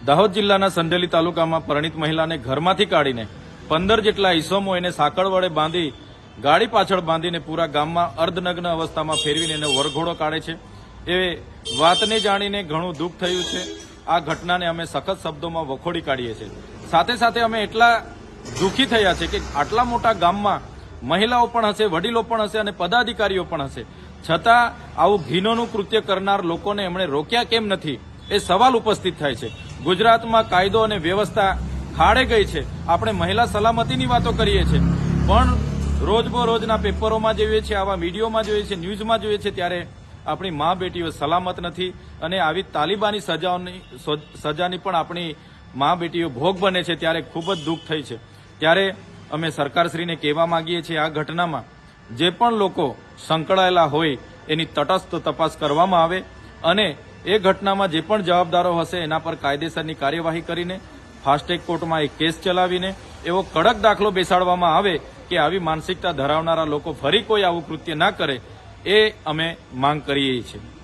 દાહોદ જિલ્લાના સંઢેલી તાલુકામાં પરિણીત મહિલાને ઘરમાંથી કાઢીને 15 જેટલા ઈસમો એને સાંકળ વડે બાંધી ગાડી પાછળ બાંધીને પૂરા ગામમાં અર્ધનગ્ન અવસ્થામાં ફેરવીને એને વરઘોડો કાઢે છે। એ વાતને જાણીને ઘણું દુઃખ થયું છે। આ ઘટનાને અમે સખત શબ્દોમાં વખોડી કાઢીએ છીએ। સાથે સાથે અમે એટલા દુઃખી થયા છે કે આટલા મોટા ગામમાં મહિલાઓ પણ હશે, વડીલો પણ હશે અને પદાધિકારીઓ પણ હશે, છતાં આવું ઘીનોનું કૃત્ય કરનાર લોકોને એમણે રોક્યા કેમ નથી એ સવાલ ઉપસ્થિત થાય છે। ગુજરાતમાં કાયદો અને વ્યવસ્થા ખાડે ગઈ છે। આપણે મહિલા સલામતીની વાતો કરીએ છીએ, પણ રોજબરોજના પેપરોમાં જોઈએ છીએ, આવા વિડીયોમાં જોઈએ છીએ, ન્યૂઝમાં જોઈએ છીએ, ત્યારે આપણી મા બેટીઓ સલામત નથી અને આવી તાલિબાની સજાની પણ આપણી મા બેટીઓ ભોગ બને છે, ત્યારે ખૂબ જ દુઃખ થઈ છે। ત્યારે અમે સરકારશ્રીને કહેવા માંગીએ છીએ, આ ઘટનામાં જે પણ લોકો સંકળાયેલા હોય એની તટસ્થ તપાસ કરવામાં આવે અને એ ઘટનામાં જે પણ જવાબદારો હશે એના પર કાયદેસરની કાર્યવાહી કરીને ફાસ્ટ કોર્ટમાં એક કેસ ચલાવીને એવો કડક દાખલો બેસાડવામાં આવે કે આવી માનસિકતા ધરાવનારા લોકો ફરી કોઈ આવું કૃત્ય ના કરે, એ અમે માંગ કરીએ છીએ।